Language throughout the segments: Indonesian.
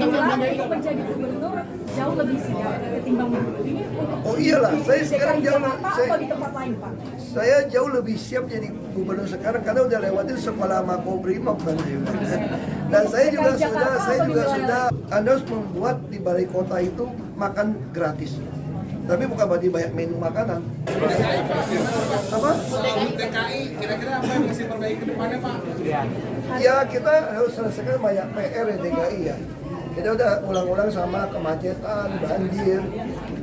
bilang untuk menjadi gubernur jauh lebih siap ketimbang ini. Oh iyalah, saya sekarang jauh atau di tempat lain, Pak? Saya jauh lebih siap jadi gubernur sekarang karena udah lewatin sekolah Makobrimob kan. Dan saya juga sudah Anda harus membuat di balai kota itu makan gratis. Tapi bukan berarti banyak menu makanan. Apa? DKI, kira-kira apa yang mesti perbaiki ke depannya, Pak? Ya kita harus selesaikan banyak PR di DKI ya. Kita udah ulang-ulang sama kemacetan, banjir.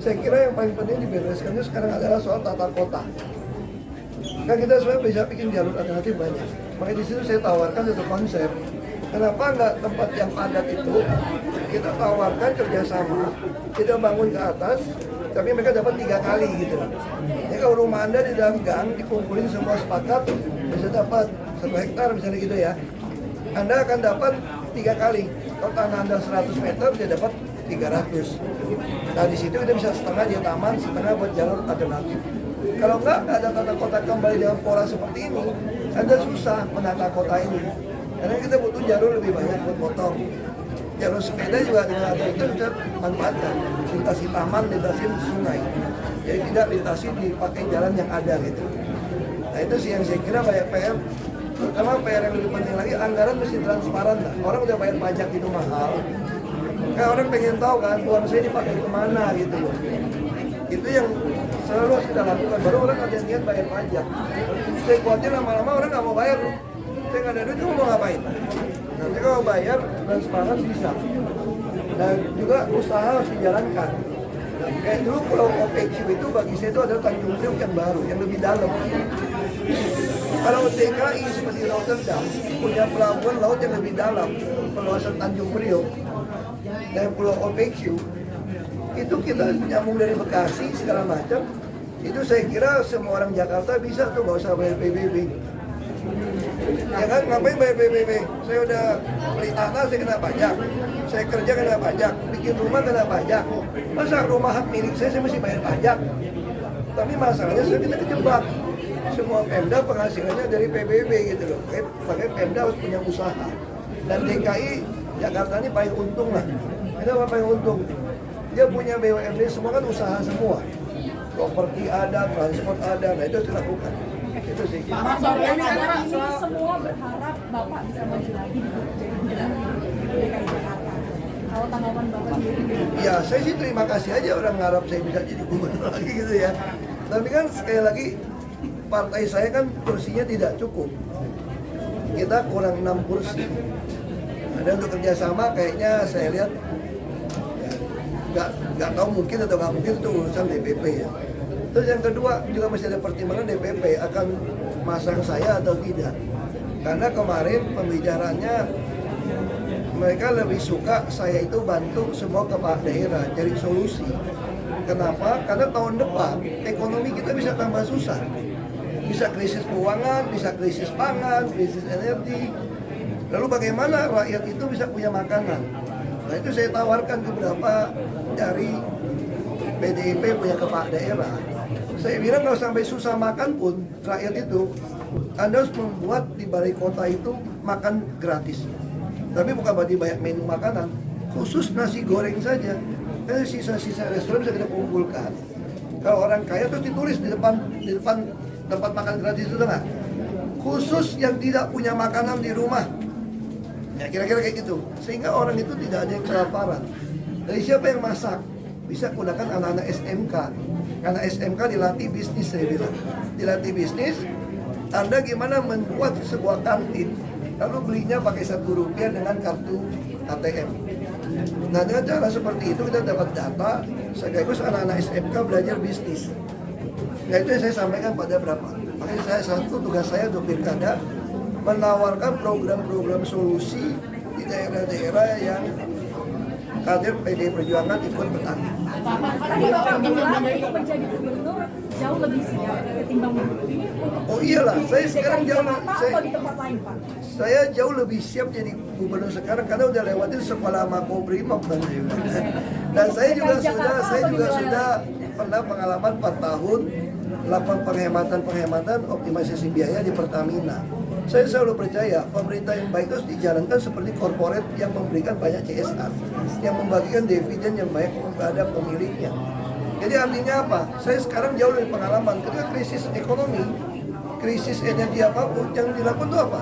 Saya kira yang paling penting dibereskan itu sekarang adalah soal tata kota. Kan kita sebenarnya bisa bikin jalur alternatif banyak. Makanya di situ saya tawarkan satu konsep. Kenapa nggak tempat yang padat itu kita tawarkan kerjasama, kita bangun ke atas, tapi mereka dapat 3 kali gitu. Jadi kalau rumah Anda di dalam gang dikumpulin semua sepakat bisa dapat 1 hektar misalnya gitu ya. Anda akan dapat 3 kali. Kalau tanah Anda 100 meter dia dapat 300. Nah di situ kita bisa setengah di taman, setengah buat jalur alternatif. Kalau nggak ada tata kota kembali dengan pola seperti ini, Anda susah menata kota ini. Karena kita butuh jalur lebih banyak buat motor. Jalur sepeda juga dengan ada itu bisa manfaatkan. Lintasi taman, lintasi sungai. Jadi tidak lintasi dipakai jalan yang ada gitu. Nah itu sih yang saya kira banyak PR. Terutama PR yang lebih penting lagi, anggaran mesti transparan lah. Orang udah bayar pajak itu mahal. Kayak orang pengen tahu kan, uang saya dipakai kemana gitu loh. Itu yang selalu harus kita lakukan. Baru orang ada niat bayar pajak. Saya khawatir lama-lama orang nggak mau bayar loh. Saya nggak ada duit, kamu mau ngapain? Nanti kalau bayar, transparan bisa. Dan juga usaha harus dijalankan. Kayak dulu Pulau OPQ itu bagi saya itu adalah Tanjung Priok yang baru, yang lebih dalam. Kalau DKI seperti Rotterdam punya pelabuhan laut yang lebih dalam, perluasan Tanjung Priok dan Pulau OPQ, itu kita nyambung dari Bekasi segala macam. Itu saya kira semua orang Jakarta bisa tuh, nggak usah bayar PBB. Ya kan, ngapain bayar PBB? Saya udah beli tanah, saya kena pajak. Saya kerja kena pajak, bikin rumah kena pajak. Masa rumah hak milik saya mesti bayar pajak? Tapi masalahnya kita kejebak. Semua Pemda penghasilannya dari PBB gitu loh. Makanya Pemda harus punya usaha. Dan DKI Jakarta ini paling untung lah. Kenapa paling untung? Dia punya BUMD semua kan usaha semua. Properti ada, transport ada, nah itu harus dilakukan. Itu sih. Pak, ini semua berharap Bapak bisa maju lagi jadi gubernur di DKI Jakarta. Kalau tanggapan Bapak sendiri? Ya, saya sih terima kasih aja orang ngarap saya bisa jadi gubernur lagi gitu ya. Tapi kan sekali lagi partai saya kan kursinya tidak cukup. Kita kurang 6 kursi. Ada untuk kerjasama kayaknya saya lihat ya, nggak tahu mungkin atau nggak mungkin itu urusan DPP ya. Terus yang kedua juga masih ada pertimbangan DPP akan masang saya atau tidak. Karena kemarin pembicaranya mereka lebih suka saya itu bantu semua kepala daerah cari solusi. Kenapa? Karena tahun depan ekonomi kita bisa tambah susah. Bisa krisis keuangan, bisa krisis pangan, krisis energi. Lalu bagaimana rakyat itu bisa punya makanan? Nah itu saya tawarkan ke beberapa dari PDIP punya kepala daerah. Saya bilang kalau sampai susah makan pun rakyat itu, Anda harus membuat di balai kota itu makan gratis. Tapi bukan berarti banyak menu makanan, khusus nasi goreng saja. Karena sisa-sisa restoran bisa kita kumpulkan. Kalau orang kaya terus ditulis di depan tempat makan gratis itu enggak? Khusus yang tidak punya makanan di rumah. Ya kira-kira kayak gitu. Sehingga orang itu tidak ada yang kelaparan. Dari siapa yang masak? Bisa gunakan anak-anak SMK. Karena SMK dilatih bisnis, saya bilang. Dilatih bisnis, Anda gimana membuat sebuah kantin, lalu belinya pakai Rp1 dengan kartu ATM. Nah dengan cara seperti itu kita dapat data, sekaligus anak-anak SMK belajar bisnis. Nah itu yang saya sampaikan pada berapa. Makanya tugas saya untuk Pilkada menawarkan program-program solusi di daerah-daerah yang kader PDI Perjuangan ikut bertanding. Tadi Bapak bilang untuk menjadi gubernur jauh lebih siap ketimbang ini. Oh iyalah, saya sekarang jauh atau di tempat lain, Pak? Saya jauh lebih siap jadi gubernur sekarang karena udah lewatin sekolah Makobrimob kan. Dan saya juga sudah pernah pengalaman 4 tahun melakukan penghematan optimalisasi biaya di Pertamina. Saya selalu percaya pemerintah yang baik itu harus dijalankan seperti korporat yang memberikan banyak CSR, yang membagikan dividen yang baik kepada pemiliknya. Jadi artinya apa? Saya sekarang jauh dari pengalaman. Ketika krisis ekonomi, krisis energi apapun, yang dilakukan itu apa?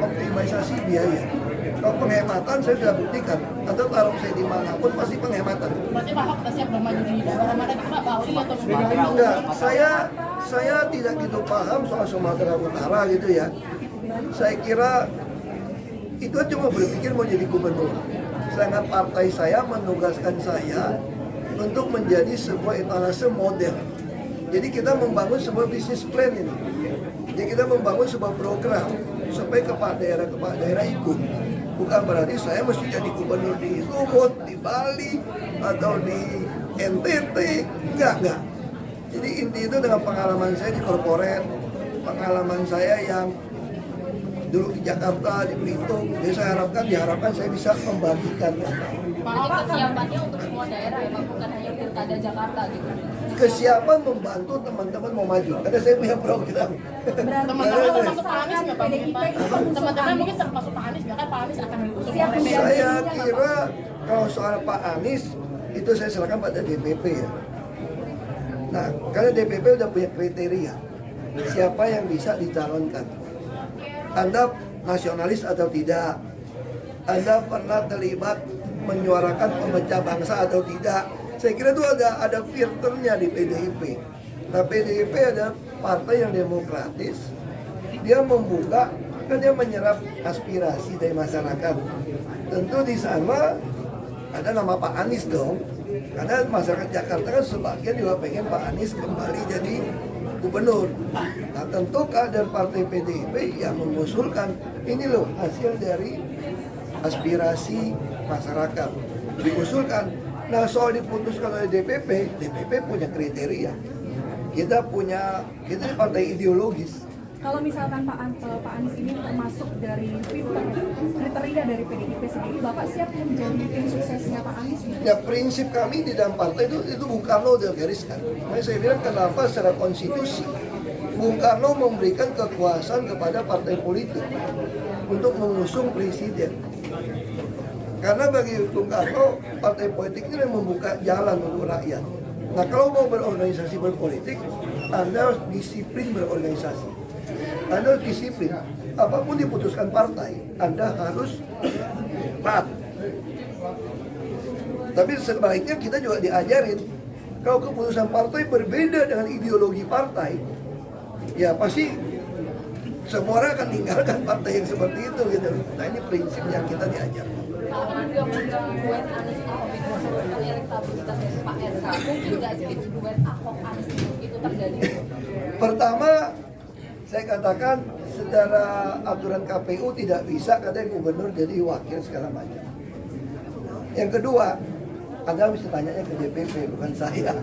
Optimalisasi biaya. Kalau penghematan saya sudah buktikan, atau taruh saya dimanapun pasti penghematan. Berarti Pak Ahok sudah siap bermaju di daerah mana itu Pak? Bali atau Sumatera? Enggak, saya tidak gitu paham soal Sumatera Utara gitu ya. Saya kira itu cuma berpikir mau jadi gubernur. Sedangkan partai saya menugaskan saya untuk menjadi sebuah etalase model. Jadi kita membangun sebuah bisnis plan ini. Jadi kita membangun sebuah program supaya kepala daerah ikut. Bukan berarti saya mesti jadi gubernur di Sumut, di Bali, atau di NTT. Enggak. Jadi inti itu dengan pengalaman saya di korporat, pengalaman saya yang dulu di Jakarta, di Belitung. Jadi saya diharapkan saya bisa membagikan. Pak Ahok kesiapannya untuk semua daerah ya Pak, bukan hanya pilkada Jakarta gitu. Kesiapan membantu teman-teman mau maju. Karena saya punya program. Teman-teman termasuk Pak Anies nggak Pak? Teman-teman mungkin termasuk Pak Anies, bahkan Pak Anies akan diusung oleh PDIP. Saya kira kalau soal Pak Anies itu saya serahkan pada DPP ya. Nah, karena DPP udah punya kriteria siapa yang bisa dicalonkan. Anda nasionalis atau tidak? Anda pernah terlibat menyuarakan pemecah bangsa atau tidak? Saya kira itu ada filternya di PDIP. Nah, PDIP ada partai yang demokratis. Dia membuka, kan dia menyerap aspirasi dari masyarakat. Tentu di sana ada nama Pak Anies dong. Karena masyarakat Jakarta kan sebagian juga pengen Pak Anies kembali jadi gubernur. Nah, tentu kader partai PDIP yang mengusulkan ini loh hasil dari aspirasi masyarakat diusulkan. Nah, soal diputuskan oleh DPP punya kriteria. Kita ini partai ideologis. Kalau misalkan Pak Anies ini termasuk dari kriteria dari PDIP sendiri, Bapak siap menjadi tim suksesnya Pak Anies? Ya, prinsip kami di dalam partai itu Bung Karno udah gariskan. Makanya saya bilang kenapa secara konstitusi Bung Karno memberikan kekuasaan kepada partai politik untuk mengusung presiden. Karena bagi Bung Karno, partai politik ini yang membuka jalan untuk rakyat. Nah, kalau mau berorganisasi berpolitik, Anda harus disiplin berorganisasi. Anda harus disiplin. Apapun diputuskan partai, Anda harus taat. Tapi sebaliknya kita juga diajarin, kalau keputusan partai berbeda dengan ideologi partai, ya pasti semua orang akan tinggalkan partai yang seperti itu gitu. Nah, ini prinsip yang kita diajarkan. Pak Ahok juga punya duet Anies Ahok itu menyebutkan elektabilitas dari Pak RK. Mungkin nggak sih duet Ahok Anies itu terjadi? Pertama, saya katakan secara aturan KPU tidak bisa katanya gubernur jadi wakil segala macam. Yang kedua, Anda mesti tanyanya ke DPP bukan saya.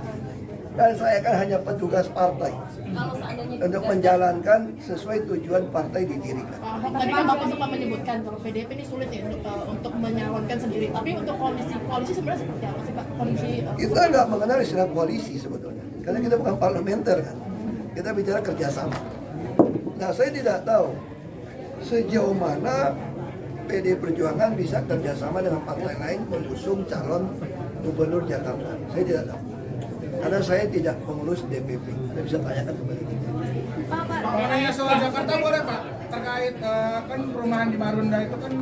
Dan saya kan hanya petugas partai untuk menjalankan sesuai tujuan partai didirikan. Pak Ahok tadi kan Bapak sempat menyebutkan kalau PDIP ini sulit ya untuk menyalonkan sendiri. Tapi untuk koalisi sebenarnya seperti apa sih Pak? Kita nggak mengenal istilah koalisi sebetulnya, karena kita bukan parlementer kan. Kita bicara kerjasama. Nah, saya tidak tahu sejauh mana PD Perjuangan bisa kerjasama dengan partai lain mengusung calon gubernur Jakarta. Saya tidak tahu. Karena saya tidak pengurus DPP. Anda bisa tanyakan kepada DPP. Mengenai soal Jakarta boleh Pak, terkait kan perumahan di Marunda itu kan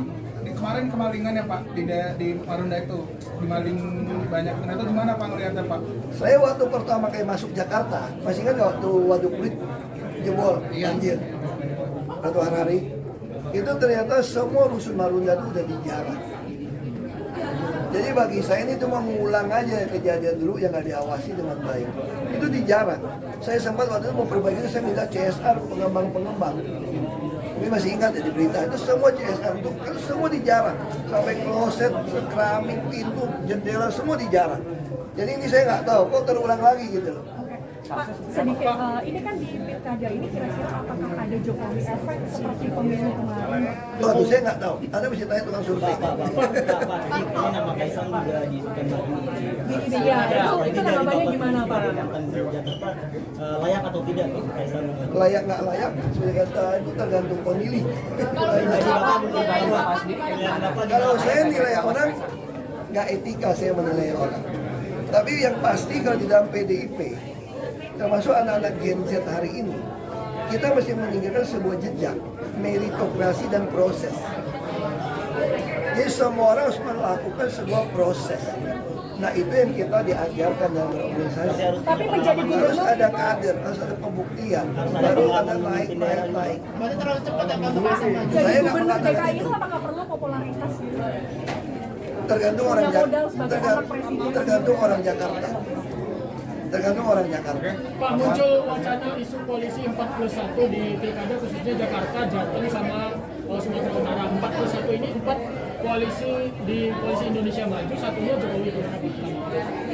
kemarin kemalingan ya Pak, di Marunda itu dimaling banyak. Nah itu gimana Pak ngeliatnya Pak? Saya waktu pertama kali masuk Jakarta, masih kan waktu Waduk Pluit jebol, banjir, atau hari itu ternyata semua rusun Marunda itu udah dijarah. Jadi bagi saya ini cuma mengulang aja kejadian dulu yang nggak diawasi dengan baik. Itu dijarah. Saya sempat waktu itu mau perbaiki, saya minta CSR pengembang-pengembang. Ini masih ingat ya di berita itu semua CSR itu kan semua dijarah, sampai kloset, keramik, pintu, jendela semua dijarah. Jadi ini saya nggak tahu kok terulang lagi gitu loh. Pak, sedikit, ini kan di Pilkada ini kira-kira apakah ada Jokowi efek seperti pemilu kemarin? Waduh, saya nggak tahu. Anda mesti tanya tukang survei. Ini nama Kaisang juga disebutkan lagi. Iya, itu tanggapannya gimana Pak? Mantan Jakarta layak atau tidak Kaisang? Layak nggak layak, seperti kata itu tergantung pemilih. Kalau saya nilai orang, nggak etika saya menilai orang. Tapi yang pasti kalau di dalam PDIP, termasuk anak-anak Gen Z hari ini, kita mesti meninggalkan sebuah jejak, meritokrasi dan proses. Jadi semua orang harus melakukan sebuah proses. Nah itu yang kita diajarkan dalam berorganisasi. Tapi menjadi Harus gubernur ada kader, harus ada pembuktian, baru ada naik. Berarti terlalu cepat ya kalau Pak, Saya jadi nggak gubernur mengatakan DKI itu. itu apakah perlu popularitas gitu? Tergantung orang Punya modal sebagai anak presiden. tergantung orang Jakarta. Tergantung orang Jakarta. Pak, muncul wacana isu koalisi 4+1 di Pilkada khususnya Jakarta, Jateng sama Sumatera Utara. 4+1 ini 4 koalisi di Koalisi Indonesia Maju, satunya Jokowi.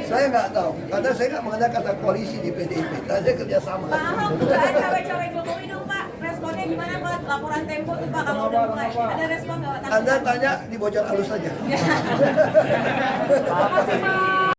Saya nggak tahu, karena saya nggak mengenal kata koalisi di PDIP. Tadi saya kerjasama. Pak Ahok, dugaan cawe-cawe Jokowi dong Pak. Responnya gimana Pak? Laporan Tempo tuh Pak kalau udah mulai. Ada respon nggak Pak? Anda tanya di bocor halus saja. Terima kasih Pak.